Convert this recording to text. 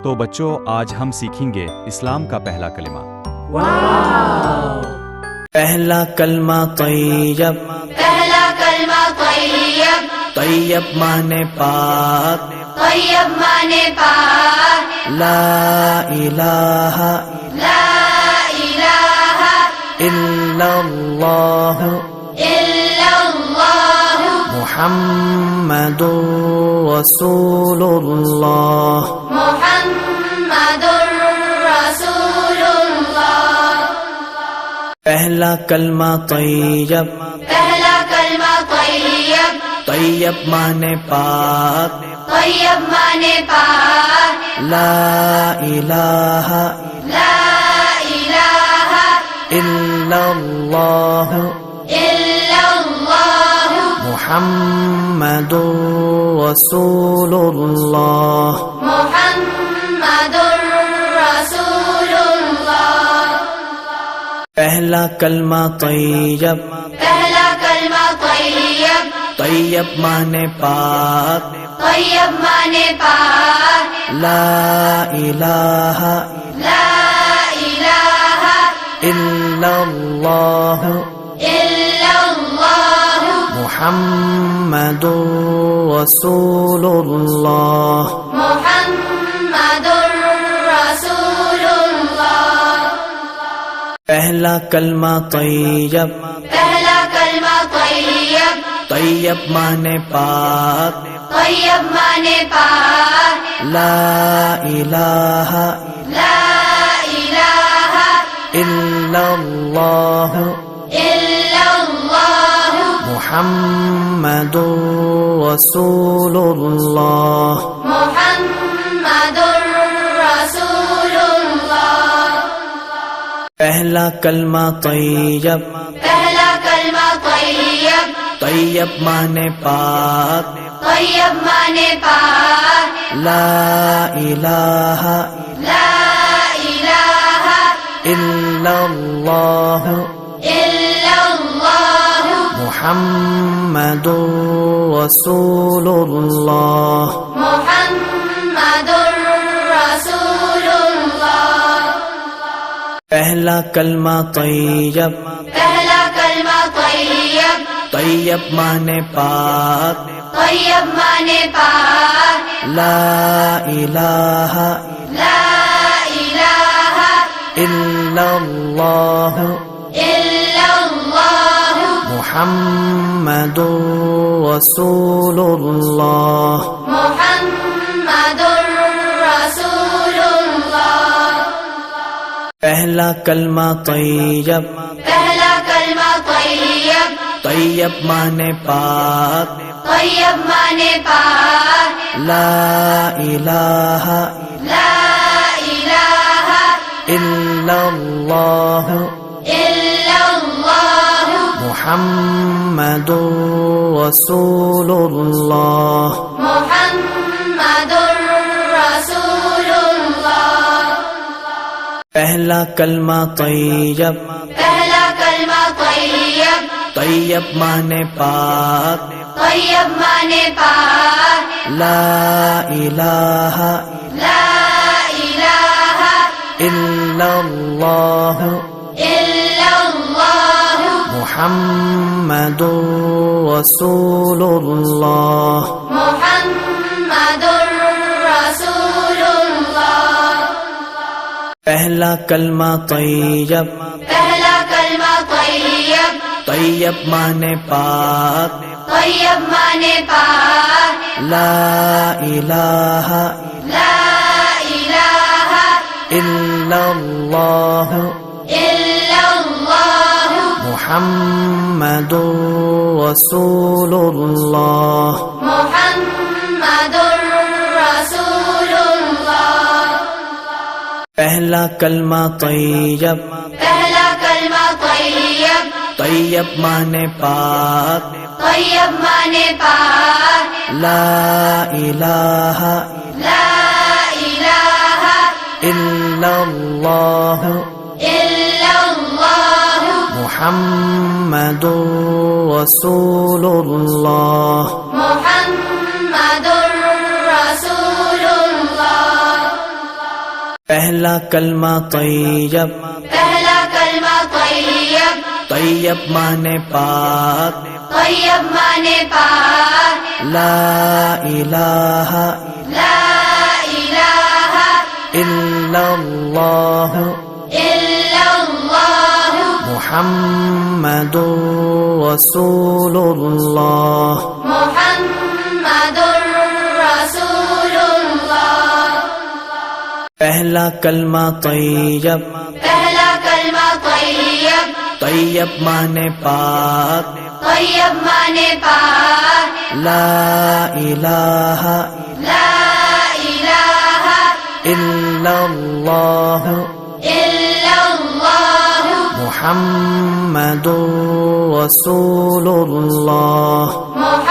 تو بچوں آج ہم سیکھیں گے اسلام کا پہلا کلمہ۔ پہلا کلمہ طیب، پہلا کلمہ طیب، طیب مانے پاک، طیب مانے پاک، لا الہ لا الہ الا اللہ الا اللہ محمد رسول اللہ۔ محمد رسول اللہ۔ پہلا کلمہ طیب، پہلا کلمہ طیب، طیب مانے پاک، طیب مانے پاک، لا الہ لا الہ الا اللہ الا اللہ محمد رسول اللہ۔ محمد رسول اللہ۔ پہلا کلمہ طیب، پہلا کلمہ طیب، طیب مانے پاک، طیب مانے پاک، لا الہ لا الہ الا اللہ الا اللہ محمد رسول اللہ۔ محمد رسول اللہ۔ پہلا کلمہ طیب، پہلا کلمہ طیب، طیب مانے پاک، طیب مانے پاک، لا الہ لا الہ الا اللہ الا اللہ محمد رسول اللہ۔ محمد رسول اللہ۔ پہلا کلمہ طیب، پہلا کلمہ طیب، طیب مانے پاک، طیب مانے پاک، لا الہ لا الہ الا اللہ الا اللہ محمد رسول اللہ۔ محمد رسول اللہ۔ پہلا کلمہ طیب، پہلا کلمہ طیب، طیب مانے پاک، طیب مانے پاک، لا الہ لا الہ الا اللہ الا اللہ محمد رسول اللہ۔ محمد رسول اللہ۔ پہلا کلمہ طیب، پہلا کلمہ طیب، طیب مانے پاک، طیب مانے پاک، لا الہ لا الہ الا اللہ الا اللہ محمد رسول اللہ۔ محمد رسول اللہ۔ پہلا کلمہ طیب، پہلا کلمہ طیب، طیب مانے پاک، طیب مانے پاک، لا الہ لا الہ الا اللہ الا اللہ محمد رسول اللہ۔ محمد رسول اللہ۔ پہلا کلمہ طیب، پہلا کلمہ طیب، طیب مانے پاک، طیب مانے پاک، لا الہ لا الہ الا اللہ الا اللہ محمد رسول اللہ۔ محمد رسول اللہ۔ پہلا کلمہ طیب، پہلا کلمہ طیب، طیب مانے پاک، طیب مانے پاک، لا الہ لا الہ الا اللہ الا اللہ محمد رسول اللہ۔ محمد رسول اللہ۔ پہلا کلمہ طیب، پہلا کلمہ طیب، طیب مانے پاک، طیب مانے پاک، لا الہ لا الہ الا اللہ الا اللہ محمد رسول اللہ۔ محمد رسول اللہ۔ پہلا کلمہ طیب، پہلا کلمہ طیب، طیب مانے پاک، طیب مانے پاک، لا الہ لا الہ الا اللہ الا اللہ محمد رسول اللہ۔ محمد